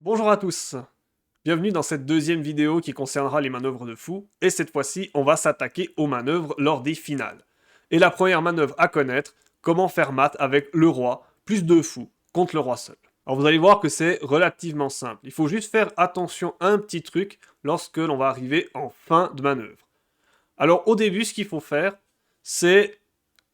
Bonjour à tous, bienvenue dans cette deuxième vidéo qui concernera les manœuvres de fou, et cette fois-ci on va s'attaquer aux manœuvres lors des finales. Et la première manœuvre à connaître, comment faire mat avec le roi, plus deux fous, contre le roi seul. Alors vous allez voir que c'est relativement simple, il faut juste faire attention à un petit truc lorsque l'on va arriver en fin de manœuvre. Alors au début ce qu'il faut faire, c'est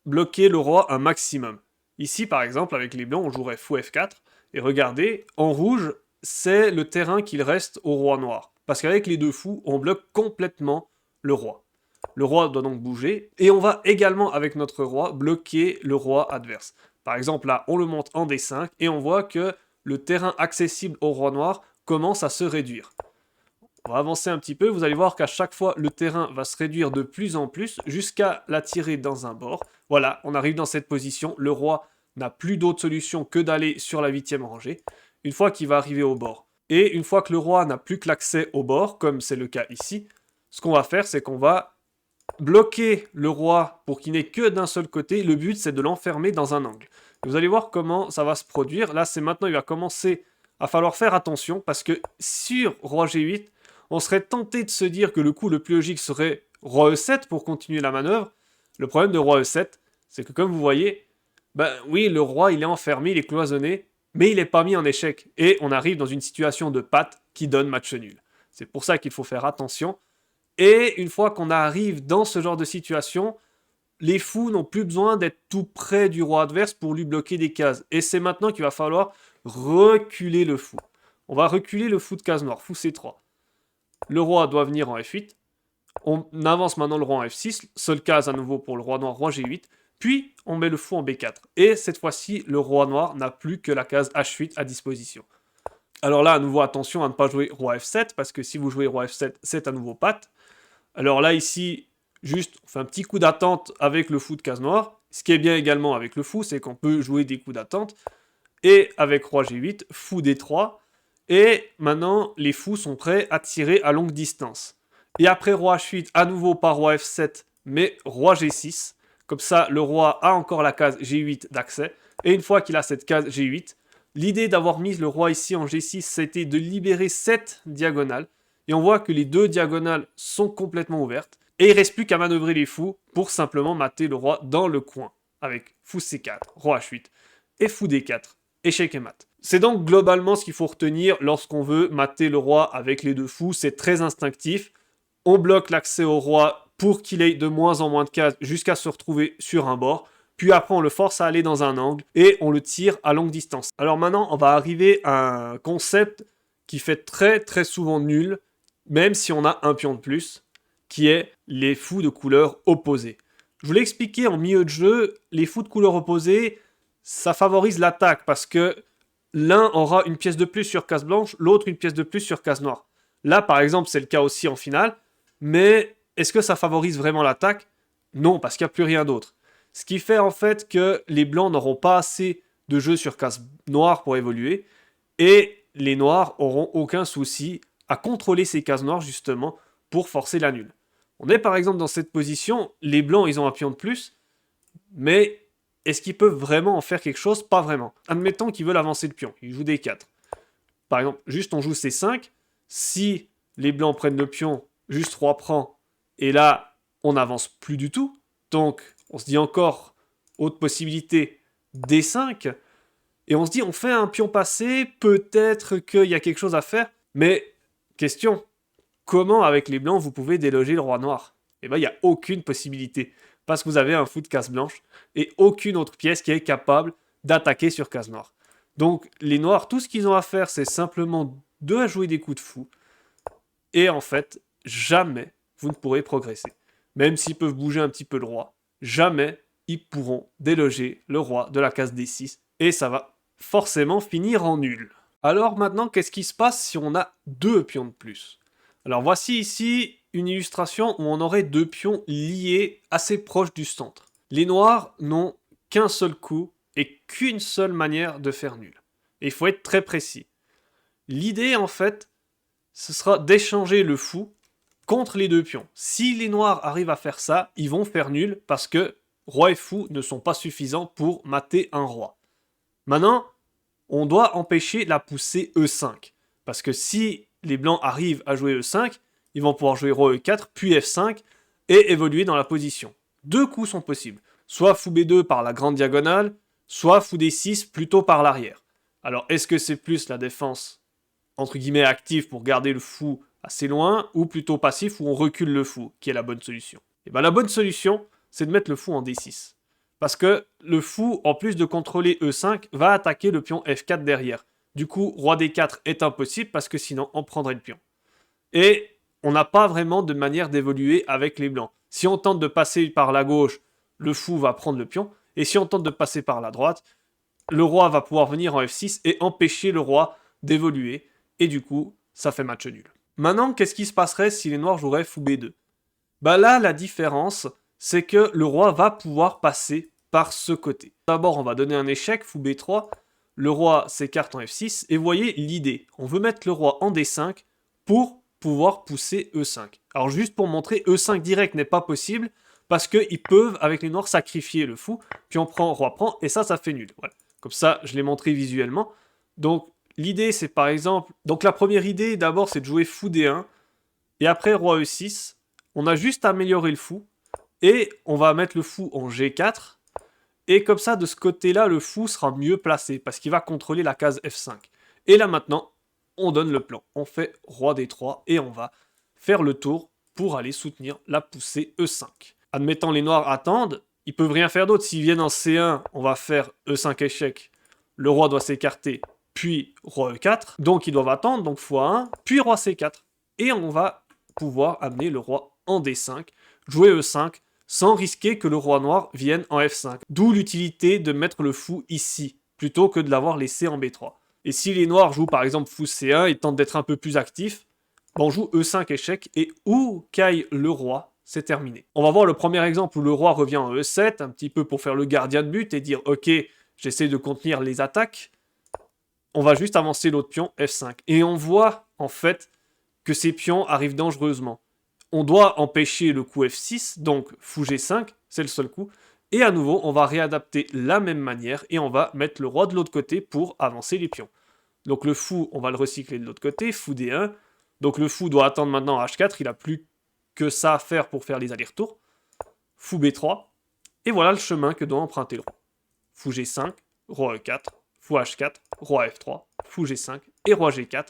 bloquer le roi un maximum. Ici par exemple avec les blancs on jouerait fou F4, et regardez, en rouge, c'est le terrain qu'il reste au roi noir. Parce qu'avec les deux fous, on bloque complètement le roi. Le roi doit donc bouger, et on va également, avec notre roi, bloquer le roi adverse. Par exemple, là, on le monte en D5, et on voit que le terrain accessible au roi noir commence à se réduire. On va avancer un petit peu, vous allez voir qu'à chaque fois, le terrain va se réduire de plus en plus, jusqu'à l'attirer dans un bord. Voilà, on arrive dans cette position, le roi n'a plus d'autre solution que d'aller sur la 8e rangée une fois qu'il va arriver au bord. Et une fois que le roi n'a plus que l'accès au bord, comme c'est le cas ici, ce qu'on va faire, c'est qu'on va bloquer le roi pour qu'il n'ait que d'un seul côté. Le but, c'est de l'enfermer dans un angle. Et vous allez voir comment ça va se produire. Là, c'est maintenant, il va commencer à falloir faire attention, parce que sur roi G8, on serait tenté de se dire que le coup le plus logique serait roi E7 pour continuer la manœuvre. Le problème de roi E7, c'est que comme vous voyez, ben oui, le roi, il est enfermé, il est cloisonné, mais il n'est pas mis en échec. Et on arrive dans une situation de patte qui donne match nul. C'est pour ça qu'il faut faire attention. Et une fois qu'on arrive dans ce genre de situation, les fous n'ont plus besoin d'être tout près du roi adverse pour lui bloquer des cases. Et c'est maintenant qu'il va falloir reculer le fou. On va reculer le fou de case noire, fou C3. Le roi doit venir en F8. On avance maintenant le roi en F6, seule case à nouveau pour le roi noir, roi G8. Puis, on met le fou en B4. Et cette fois-ci, le roi noir n'a plus que la case H8 à disposition. Alors là, à nouveau, attention à ne pas jouer roi F7, parce que si vous jouez roi F7, c'est à nouveau patte. Alors là, ici, juste, on fait un petit coup d'attente avec le fou de case noire. Ce qui est bien également avec le fou, c'est qu'on peut jouer des coups d'attente. Et avec roi G8, fou D3. Et maintenant, les fous sont prêts à tirer à longue distance. Et après roi H8, à nouveau pas roi F7, mais roi G6. Comme ça, le roi a encore la case G8 d'accès. Et une fois qu'il a cette case G8, l'idée d'avoir mis le roi ici en G6, c'était de libérer cette diagonale. Et on voit que les deux diagonales sont complètement ouvertes. Et il ne reste plus qu'à manœuvrer les fous pour simplement mater le roi dans le coin. Avec fou C4, roi H8 et fou D4, échec et mat. C'est donc globalement ce qu'il faut retenir lorsqu'on veut mater le roi avec les deux fous. C'est très instinctif. On bloque l'accès au roi pour qu'il ait de moins en moins de cases jusqu'à se retrouver sur un bord. Puis après, on le force à aller dans un angle et on le tire à longue distance. Alors maintenant, on va arriver à un concept qui fait très souvent nul, même si on a un pion de plus, qui est les fous de couleur opposée. Je vous l'ai expliqué en milieu de jeu, les fous de couleur opposée, ça favorise l'attaque parce que l'un aura une pièce de plus sur case blanche, l'autre une pièce de plus sur case noire. Là, par exemple, c'est le cas aussi en finale, mais est-ce que ça favorise vraiment l'attaque? Non, parce qu'il n'y a plus rien d'autre. Ce qui fait en fait que les blancs n'auront pas assez de jeux sur case noire pour évoluer, et les noirs auront aucun souci à contrôler ces cases noires justement pour forcer la nulle. On est par exemple dans cette position, les blancs ils ont un pion de plus, mais est-ce qu'ils peuvent vraiment en faire quelque chose? Pas vraiment. Admettons qu'ils veulent avancer le pion, ils jouent des 4. Par exemple, juste on joue C5, si les blancs prennent le pion, juste roi prend, et là on n'avance plus du tout, donc on se dit encore, autre possibilité, D5, et on se dit on fait un pion passé, peut-être qu'il y a quelque chose à faire, mais question, comment avec les blancs vous pouvez déloger le roi noir? Eh bien il n'y a aucune possibilité, parce que vous avez un fou de case blanche, et aucune autre pièce qui est capable d'attaquer sur case noire. Donc les noirs, tout ce qu'ils ont à faire, c'est simplement de jouer des coups de fou, et en fait, jamais vous ne pourrez progresser. Même s'ils peuvent bouger un petit peu le roi, jamais ils pourront déloger le roi de la case D6, et ça va forcément finir en nul. Alors maintenant, qu'est-ce qui se passe si on a deux pions de plus? Alors voici ici une illustration où on aurait deux pions liés assez proches du centre. Les noirs n'ont qu'un seul coup et qu'une seule manière de faire nul. Et il faut être très précis. L'idée en fait, ce sera d'échanger le fou contre les deux pions. Si les noirs arrivent à faire ça, ils vont faire nul parce que roi et fou ne sont pas suffisants pour mater un roi. Maintenant, on doit empêcher la poussée E5. Parce que si les blancs arrivent à jouer E5, ils vont pouvoir jouer roi E4, puis F5, et évoluer dans la position. Deux coups sont possibles. Soit fou B2 par la grande diagonale, soit fou D6 plutôt par l'arrière. Alors, est-ce que c'est plus la défense, entre guillemets, active pour garder le fou assez loin, ou plutôt passif où on recule le fou, qui est la bonne solution? Et bien la bonne solution, c'est de mettre le fou en D6. Parce que le fou, en plus de contrôler E5, va attaquer le pion F4 derrière. Du coup, roi D4 est impossible parce que sinon on prendrait le pion. Et on n'a pas vraiment de manière d'évoluer avec les blancs. Si on tente de passer par la gauche, le fou va prendre le pion. Et si on tente de passer par la droite, le roi va pouvoir venir en F6 et empêcher le roi d'évoluer. Et du coup, ça fait match nul. Maintenant, qu'est-ce qui se passerait si les noirs joueraient fou B2? Bah là, la différence, c'est que le roi va pouvoir passer par ce côté. D'abord, on va donner un échec, fou B3. Le roi s'écarte en F6. Et vous voyez l'idée. On veut mettre le roi en D5 pour pouvoir pousser E5. Alors juste pour montrer, E5 direct n'est pas possible parce qu'ils peuvent, avec les noirs, sacrifier le fou. Puis on prend, roi prend, et ça fait nul. Voilà. Comme ça, je l'ai montré visuellement. Donc, l'idée, c'est par exemple... Donc la première idée, d'abord, c'est de jouer fou D1. Et après, roi E6. On a juste amélioré le fou. Et on va mettre le fou en G4. Et comme ça, de ce côté-là, le fou sera mieux placé. Parce qu'il va contrôler la case F5. Et là, maintenant, on donne le plan. On fait roi D3. Et on va faire le tour pour aller soutenir la poussée E5. Admettant les noirs attendent. Ils peuvent rien faire d'autre. S'ils viennent en C1, on va faire E5 échec. Le roi doit s'écarter. Puis roi E4. Donc, ils doivent attendre. Donc, x1. Puis roi C4. Et on va pouvoir amener le roi en D5, jouer E5, sans risquer que le roi noir vienne en F5. D'où l'utilité de mettre le fou ici, plutôt que de l'avoir laissé en B3. Et si les noirs jouent par exemple fou C1 et tentent d'être un peu plus actifs, on joue E5 échec, et où caille le roi, c'est terminé. On va voir le premier exemple où le roi revient en E7, un petit peu pour faire le gardien de but et dire « Ok, j'essaie de contenir les attaques ». On va juste avancer l'autre pion, F5. Et on voit, en fait, que ces pions arrivent dangereusement. On doit empêcher le coup F6, donc fou G5, c'est le seul coup. Et à nouveau, on va réadapter la même manière et on va mettre le roi de l'autre côté pour avancer les pions. Donc le fou, on va le recycler de l'autre côté, fou D1. Donc le fou doit attendre maintenant H4, il n'a plus que ça à faire pour faire les allers-retours. Fou B3. Et voilà le chemin que doit emprunter le roi. Fou G5, roi E4, fou H4, roi F3, fou G5 et roi G4.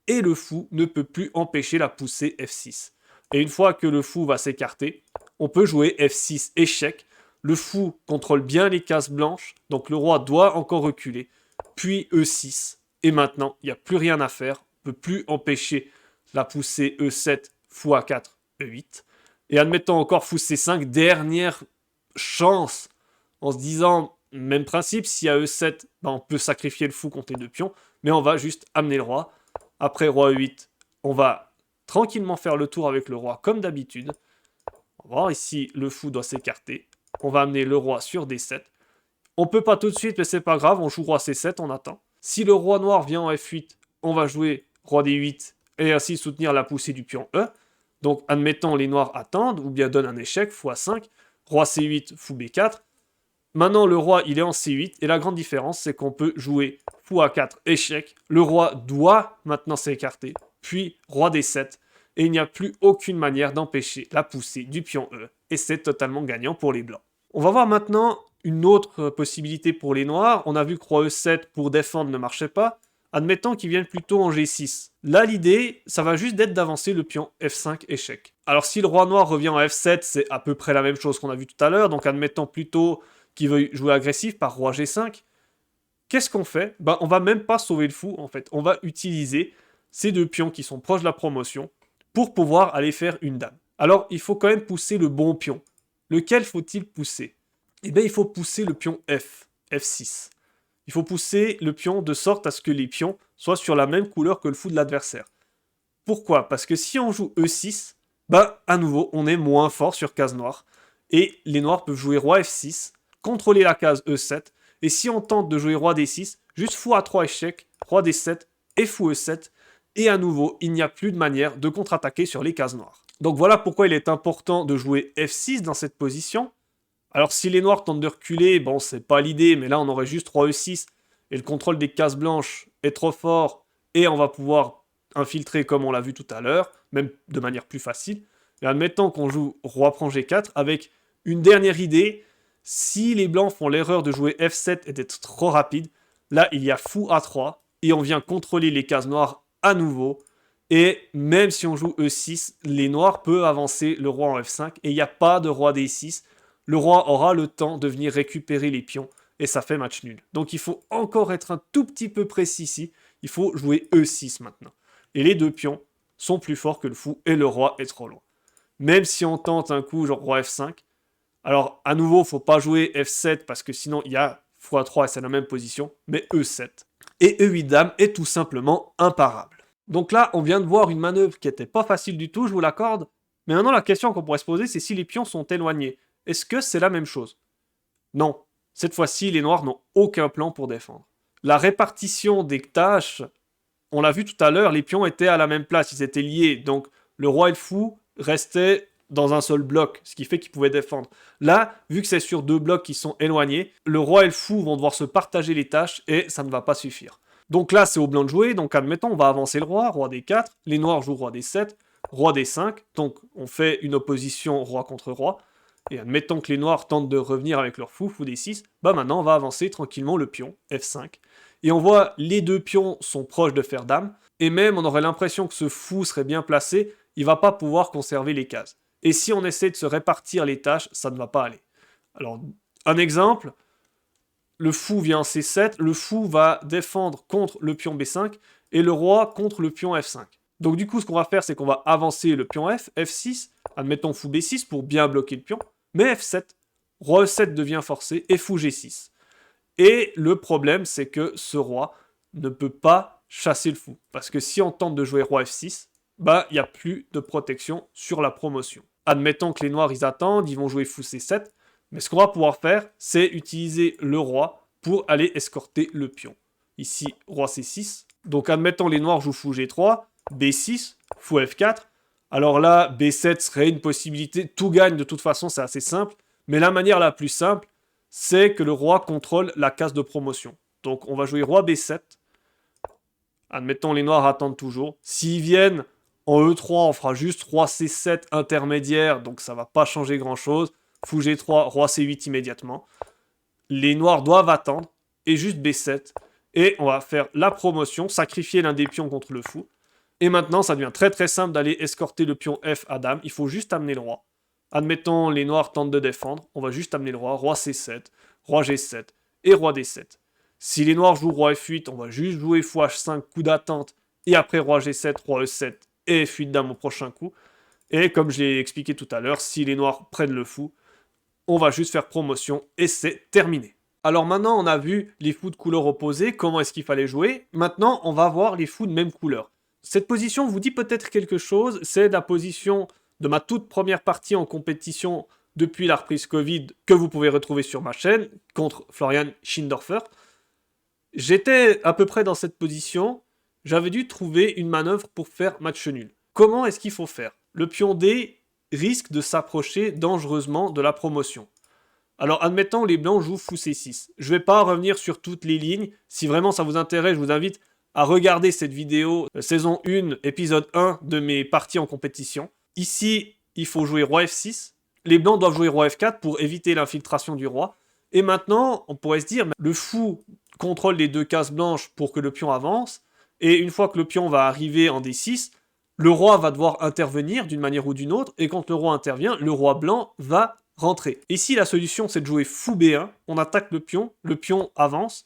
Et le fou ne peut plus empêcher la poussée F6. Et une fois que le fou va s'écarter, on peut jouer F6 échec. Le fou contrôle bien les cases blanches, donc le roi doit encore reculer. Puis E6. Et maintenant, il n'y a plus rien à faire. On ne peut plus empêcher la poussée E7, fou A4, E8. Et admettons encore fou C5, dernière chance, en se disant, même principe, s'il y a E7, ben on peut sacrifier le fou contre les deux pions, mais on va juste amener le roi. Après roi E8, on va tranquillement faire le tour avec le roi comme d'habitude. On va voir ici, le fou doit s'écarter. On va amener le roi sur D7. On peut pas tout de suite, mais c'est pas grave, on joue roi C7, on attend. Si le roi noir vient en F8, on va jouer roi D8 et ainsi soutenir la poussée du pion E. Donc, admettons, les noirs attendent ou bien donnent un échec, fou A5, roi C8, fou B4. Maintenant, le roi, il est en C8 et la grande différence, c'est qu'on peut jouer fou A4, échec. Le roi doit maintenant s'écarter. Puis roi D7, et il n'y a plus aucune manière d'empêcher la poussée du pion E, et c'est totalement gagnant pour les blancs. On va voir maintenant une autre possibilité pour les noirs. On a vu que roi E7 pour défendre ne marchait pas. Admettons qu'ils viennent plutôt en G6. Là, l'idée, ça va juste d'être d'avancer le pion F5 échec. Alors si le roi noir revient en F7, c'est à peu près la même chose qu'on a vu tout à l'heure, donc admettons plutôt qu'il veut jouer agressif par roi G5. Qu'est-ce qu'on fait? On va même pas sauver le fou, en fait. On va utiliser ces deux pions qui sont proches de la promotion pour pouvoir aller faire une dame. Alors, il faut quand même pousser le bon pion. Lequel faut-il pousser? Eh bien, il faut pousser le pion F, F6. Il faut pousser le pion de sorte à ce que les pions soient sur la même couleur que le fou de l'adversaire. Pourquoi? Parce que si on joue E6, à nouveau, on est moins fort sur case noire. Et les noirs peuvent jouer roi F6, contrôler la case E7, et si on tente de jouer roi D6, juste fou A3 échec, roi D7 et fou E7, et à nouveau, il n'y a plus de manière de contre-attaquer sur les cases noires. Donc voilà pourquoi il est important de jouer F6 dans cette position. Alors si les noirs tentent de reculer, bon c'est pas l'idée, mais là on aurait juste roi E6, et le contrôle des cases blanches est trop fort, et on va pouvoir infiltrer comme on l'a vu tout à l'heure, même de manière plus facile. Et admettons qu'on joue roi prend G4 avec une dernière idée. Si les blancs font l'erreur de jouer F7 et d'être trop rapide, là il y a fou A3 et on vient contrôler les cases noires à nouveau. Et même si on joue E6, les noirs peuvent avancer le roi en F5 et il n'y a pas de roi D6. Le roi aura le temps de venir récupérer les pions et ça fait match nul. Donc il faut encore être un tout petit peu précis ici. Il faut jouer E6 maintenant. Et les deux pions sont plus forts que le fou et le roi est trop loin. Même si on tente un coup genre roi F5, alors à nouveau, faut pas jouer F7 parce que sinon il y a fou A3 et c'est la même position, mais E7. Et E8 dame est tout simplement imparable. Donc là, on vient de voir une manœuvre qui n'était pas facile du tout, je vous l'accorde. Mais maintenant, la question qu'on pourrait se poser, c'est si les pions sont éloignés. Est-ce que c'est la même chose? Non. Cette fois-ci, les noirs n'ont aucun plan pour défendre. La répartition des tâches, on l'a vu tout à l'heure, les pions étaient à la même place, ils étaient liés. Donc le roi et le fou restaient dans un seul bloc, ce qui fait qu'ils pouvaient défendre. Là, vu que c'est sur deux blocs qui sont éloignés, le roi et le fou vont devoir se partager les tâches et ça ne va pas suffire. Donc là, c'est au blanc de jouer, donc admettons, on va avancer le roi, roi D4, les noirs jouent roi D7, roi D5, donc on fait une opposition roi contre roi, et admettons que les noirs tentent de revenir avec leur fou, fou D6, bah maintenant on va avancer tranquillement le pion, F5, et on voit les deux pions sont proches de faire dame, et même on aurait l'impression que ce fou serait bien placé, il va pas pouvoir conserver les cases. Et si on essaie de se répartir les tâches, ça ne va pas aller. Alors, un exemple, le fou vient en C7, le fou va défendre contre le pion B5 et le roi contre le pion F5. Donc du coup, ce qu'on va faire, c'est qu'on va avancer le pion F, F6, admettons fou B6 pour bien bloquer le pion, mais F7, roi E7 devient forcé et fou G6. Et le problème, c'est que ce roi ne peut pas chasser le fou. Parce que si on tente de jouer roi F6, bah, il n'y a plus de protection sur la promotion. Admettons que les noirs, ils attendent, ils vont jouer fou C7, mais ce qu'on va pouvoir faire, c'est utiliser le roi pour aller escorter le pion. Ici, roi C6. Donc, admettons les noirs jouent fou G3, B6, fou F4. Alors là, B7 serait une possibilité. Tout gagne de toute façon, c'est assez simple. Mais la manière la plus simple, c'est que le roi contrôle la case de promotion. Donc, on va jouer roi B7. Admettons, les noirs attendent toujours. S'ils viennent en E3, on fera juste roi C7 intermédiaire, donc ça va pas changer grand-chose. Fou G3, roi C8 immédiatement. Les noirs doivent attendre, et juste B7. Et on va faire la promotion, sacrifier l'un des pions contre le fou. Et maintenant, ça devient très très simple d'aller escorter le pion F à dame. Il faut juste amener le roi. Admettons, les noirs tentent de défendre. On va juste amener le roi. Roi C7, roi G7 et roi D7. Si les noirs jouent roi F8, on va juste jouer fou H5, coup d'attente. Et après roi G7, roi E7 et F8 dame au prochain coup. Et comme je l'ai expliqué tout à l'heure, si les noirs prennent le fou, on va juste faire promotion et c'est terminé. Alors maintenant, on a vu les fous de couleur opposée, comment est-ce qu'il fallait jouer. Maintenant, on va voir les fous de même couleur. Cette position vous dit peut-être quelque chose, c'est la position de ma toute première partie en compétition depuis la reprise Covid que vous pouvez retrouver sur ma chaîne contre Florian Schindorfer. J'étais à peu près dans cette position, j'avais dû trouver une manœuvre pour faire match nul. Comment est-ce qu'il faut faire? Le pion D risque de s'approcher dangereusement de la promotion. Alors admettons les blancs jouent fou C6. Je ne vais pas revenir sur toutes les lignes. Si vraiment ça vous intéresse, je vous invite à regarder cette vidéo, saison 1, épisode 1 de mes parties en compétition. Ici, il faut jouer roi F6. Les blancs doivent jouer roi F4 pour éviter l'infiltration du roi. Et maintenant, on pourrait se dire, le fou contrôle les deux cases blanches pour que le pion avance. Et une fois que le pion va arriver en D6, le roi va devoir intervenir d'une manière ou d'une autre. Et quand le roi intervient, le roi blanc va rentrer. Ici, la solution, c'est de jouer fou B1. On attaque le pion avance.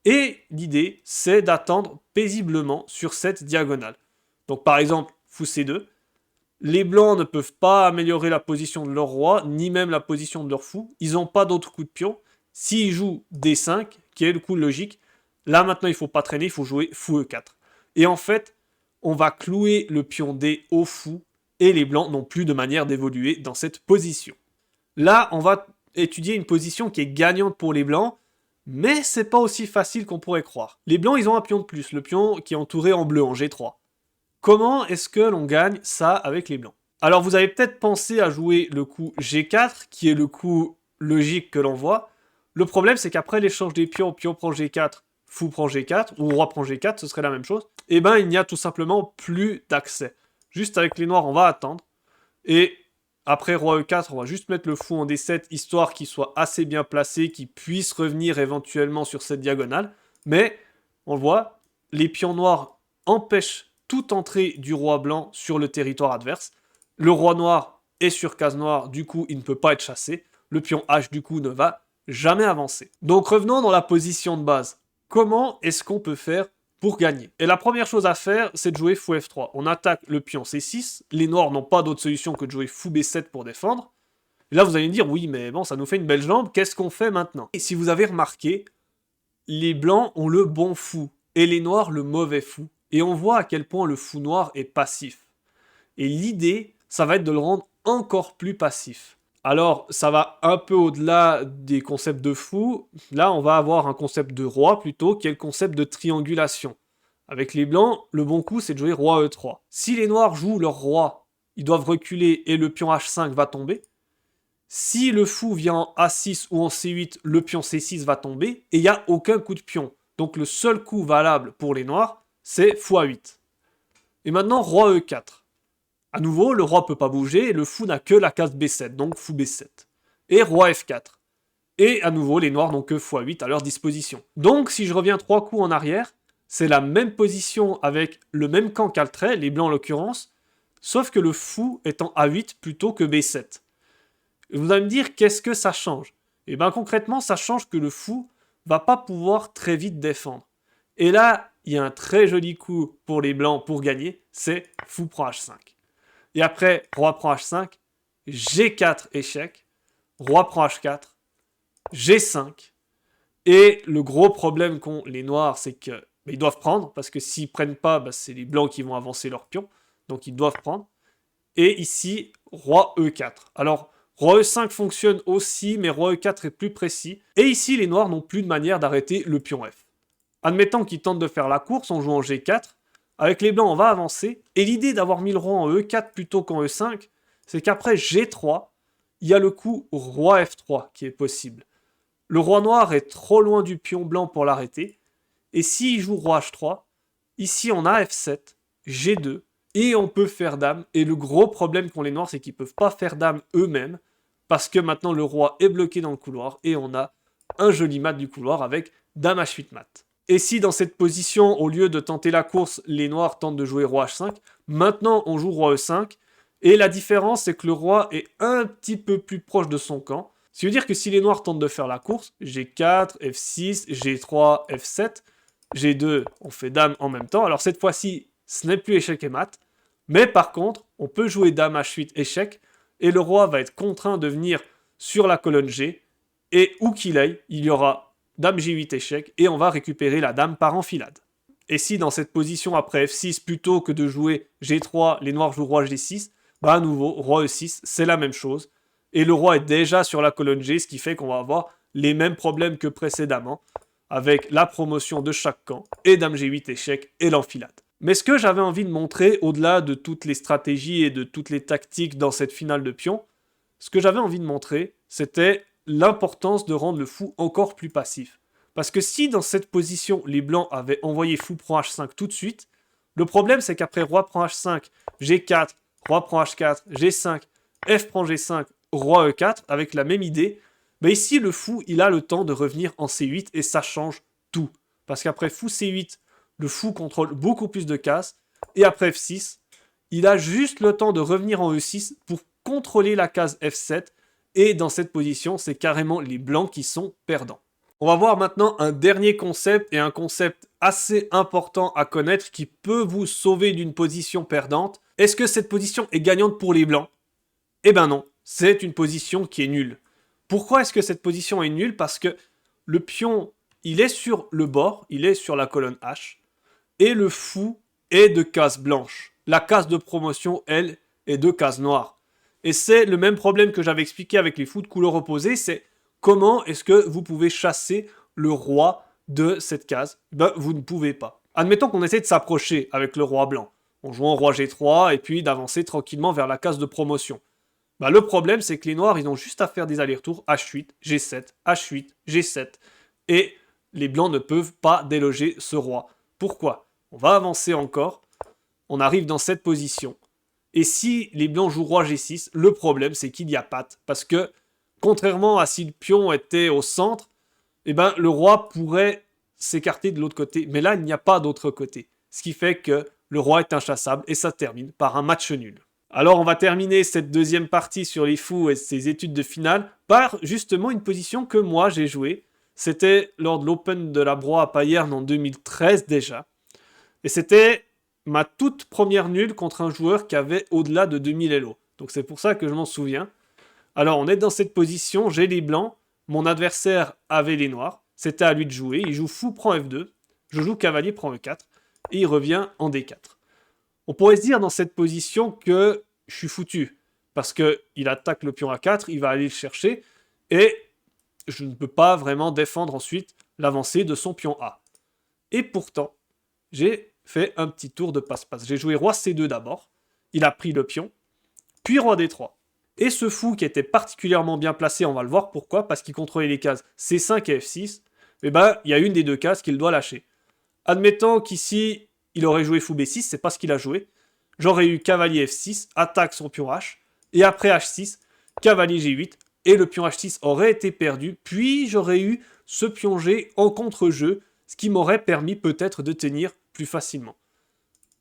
Et l'idée, c'est d'attendre paisiblement sur cette diagonale. Donc par exemple, fou C2. Les blancs ne peuvent pas améliorer la position de leur roi, ni même la position de leur fou. Ils n'ont pas d'autres coups de pion. S'ils jouent D5, qui est le coup logique, là maintenant il ne faut pas traîner, il faut jouer fou E4. Et en fait, on va clouer le pion D au fou, et les blancs n'ont plus de manière d'évoluer dans cette position. Là, on va étudier une position qui est gagnante pour les blancs, mais c'est pas aussi facile qu'on pourrait croire. Les blancs, ils ont un pion de plus, le pion qui est entouré en bleu, en G3. Comment est-ce que l'on gagne ça avec les blancs? Alors vous avez peut-être pensé à jouer le coup G4, qui est le coup logique que l'on voit. Le problème, c'est qu'après l'échange des pions, pion prend G4, fou prend G4, ou roi prend G4, ce serait la même chose, et ben il n'y a tout simplement plus d'accès. Juste avec les noirs, on va attendre, et après roi E4, on va juste mettre le fou en D7, histoire qu'il soit assez bien placé, qu'il puisse revenir éventuellement sur cette diagonale, mais, on le voit, les pions noirs empêchent toute entrée du roi blanc sur le territoire adverse, le roi noir est sur case noire, du coup il ne peut pas être chassé, le pion H du coup ne va jamais avancer. Donc revenons dans la position de base. Comment est-ce qu'on peut faire pour gagner? Et la première chose à faire, c'est de jouer fou F3. On attaque le pion C6, les noirs n'ont pas d'autre solution que de jouer fou B7 pour défendre. Et là vous allez me dire, oui mais bon ça nous fait une belle jambe, qu'est-ce qu'on fait maintenant? Et si vous avez remarqué, les blancs ont le bon fou, et les noirs le mauvais fou. Et on voit à quel point le fou noir est passif. Et l'idée, ça va être de le rendre encore plus passif. Alors, ça va un peu au-delà des concepts de fou. Là, on va avoir un concept de roi plutôt, qui est le concept de triangulation. Avec les blancs, le bon coup, c'est de jouer roi E3. Si les noirs jouent leur roi, ils doivent reculer et le pion H5 va tomber. Si le fou vient en A6 ou en C8, le pion C6 va tomber et il n'y a aucun coup de pion. Donc le seul coup valable pour les noirs, c'est fou A8. Et maintenant, roi E4. À nouveau, le roi peut pas bouger et le fou n'a que la case B7, donc fou B7. Et roi F4. Et à nouveau, les noirs n'ont que fou A8 à leur disposition. Donc, si je reviens 3 coups en arrière, c'est la même position avec le même camp qu'à le trait, les blancs en l'occurrence, sauf que le fou est en A8 plutôt que B7. Et vous allez me dire, qu'est-ce que ça change? Et bien concrètement, ça change que le fou va pas pouvoir très vite défendre. Et là, il y a un très joli coup pour les blancs pour gagner, c'est fou prend H5. Et après, roi prend H5, G4 échec, roi prend H4, G5. Et le gros problème qu'ont les noirs, c'est qu'ils doivent prendre, parce que s'ils prennent pas, c'est les blancs qui vont avancer leur pion. Donc ils doivent prendre. Et ici, roi E4. Alors, roi E5 fonctionne aussi, mais roi E4 est plus précis. Et ici, les noirs n'ont plus de manière d'arrêter le pion F. Admettons qu'ils tentent de faire la course en jouant G4. Avec les blancs, on va avancer. Et l'idée d'avoir mis le roi en E4 plutôt qu'en E5, c'est qu'après G3, il y a le coup roi F3 qui est possible. Le roi noir est trop loin du pion blanc pour l'arrêter. Et s'il joue roi H3, ici on a F7, G2, et on peut faire dame. Et le gros problème qu'ont les noirs, c'est qu'ils ne peuvent pas faire dame eux-mêmes, parce que maintenant le roi est bloqué dans le couloir, et on a un joli mat du couloir avec dame H8 mat. Et si dans cette position, au lieu de tenter la course, les noirs tentent de jouer roi H5, maintenant on joue roi E5, et la différence c'est que le roi est un petit peu plus proche de son camp. Ce qui veut dire que si les noirs tentent de faire la course, G4, F6, G3, F7, G2, on fait dame en même temps. Alors cette fois-ci, ce n'est plus échec et mat, mais par contre, on peut jouer dame H8 échec, et le roi va être contraint de venir sur la colonne G, et où qu'il aille, il y aura dame G8 échec, et on va récupérer la dame par enfilade. Et si dans cette position après F6, plutôt que de jouer G3, les noirs jouent roi G6, à nouveau, roi E6, c'est la même chose. Et le roi est déjà sur la colonne G, ce qui fait qu'on va avoir les mêmes problèmes que précédemment, avec la promotion de chaque camp, et dame G8 échec, et l'enfilade. Mais ce que j'avais envie de montrer, au-delà de toutes les stratégies et de toutes les tactiques dans cette finale de pion, ce que j'avais envie de montrer, c'était l'importance de rendre le fou encore plus passif. Parce que si dans cette position, les blancs avaient envoyé fou prend H5 tout de suite, le problème c'est qu'après roi prend H5, G4, roi prend H4, G5, F prend G5, roi E4, avec la même idée, mais ici le fou il a le temps de revenir en C8 et ça change tout. Parce qu'après fou C8, le fou contrôle beaucoup plus de cases, et après F6, il a juste le temps de revenir en E6 pour contrôler la case F7, et dans cette position, c'est carrément les blancs qui sont perdants. On va voir maintenant un dernier concept, et un concept assez important à connaître qui peut vous sauver d'une position perdante. Est-ce que cette position est gagnante pour les blancs? Eh ben non, c'est une position qui est nulle. Pourquoi est-ce que cette position est nulle? Parce que le pion, il est sur le bord, il est sur la colonne H, et le fou est de case blanche. La case de promotion, elle, est de case noire. Et c'est le même problème que j'avais expliqué avec les fous de couleur opposée, c'est comment est-ce que vous pouvez chasser le roi de cette case? Ben, vous ne pouvez pas. Admettons qu'on essaie de s'approcher avec le roi blanc, en jouant roi G3, et puis d'avancer tranquillement vers la case de promotion. Ben, le problème, c'est que les noirs, ils ont juste à faire des allers-retours H8, G7, H8, G7. Et les blancs ne peuvent pas déloger ce roi. Pourquoi? On va avancer encore, on arrive dans cette position. Et si les blancs jouent roi G6, le problème c'est qu'il y a patte. Parce que, contrairement à si le pion était au centre, eh ben, le roi pourrait s'écarter de l'autre côté. Mais là, il n'y a pas d'autre côté. Ce qui fait que le roi est inchassable et ça termine par un match nul. Alors on va terminer cette deuxième partie sur les fous et ses études de finale par justement une position que moi j'ai jouée. C'était lors de l'Open de la Broye à Payerne en 2013 déjà. Et c'était ma toute première nulle contre un joueur qui avait au-delà de 2000 Elo. Donc c'est pour ça que je m'en souviens. Alors on est dans cette position, j'ai les blancs, mon adversaire avait les noirs, c'était à lui de jouer, il joue fou, prend F2, je joue cavalier, prend E4, et il revient en D4. On pourrait se dire dans cette position que je suis foutu, parce qu'il attaque le pion A4, il va aller le chercher, et je ne peux pas vraiment défendre ensuite l'avancée de son pion A. Et pourtant, j'ai fait un petit tour de passe-passe. J'ai joué roi C2 d'abord, il a pris le pion, puis roi D3. Et ce fou qui était particulièrement bien placé, on va le voir pourquoi, parce qu'il contrôlait les cases C5 et F6, et ben il y a une des deux cases qu'il doit lâcher. Admettons qu'ici, il aurait joué fou B6, c'est pas ce qu'il a joué. J'aurais eu cavalier F6, attaque son pion H, et après H6, cavalier G8, et le pion H6 aurait été perdu, puis j'aurais eu ce pion G en contre-jeu, ce qui m'aurait permis peut-être de tenir plus facilement.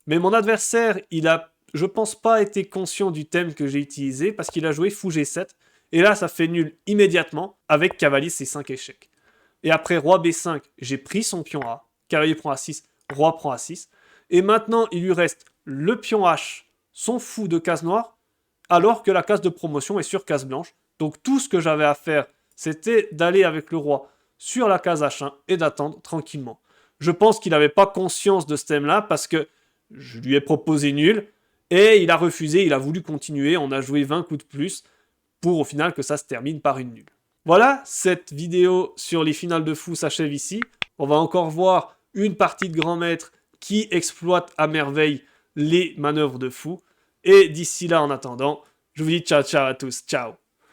Mais mon adversaire, il a, je pense pas, été conscient du thème que j'ai utilisé, parce qu'il a joué fou G7, et là ça fait nul immédiatement, avec cavalier C5 échec. Et après roi B5, j'ai pris son pion A, cavalier prend A6, roi prend A6, et maintenant il lui reste le pion H, son fou de case noire, alors que la case de promotion est sur case blanche. Donc tout ce que j'avais à faire, c'était d'aller avec le roi sur la case H1 et d'attendre tranquillement. Je pense qu'il n'avait pas conscience de ce thème-là parce que je lui ai proposé nul et il a refusé, il a voulu continuer, on a joué 20 coups de plus pour au final que ça se termine par une nulle. Voilà, cette vidéo sur les finales de fou s'achève ici. On va encore voir une partie de grand maître qui exploite à merveille les manœuvres de fou. Et d'ici là, en attendant, je vous dis ciao ciao à tous, ciao.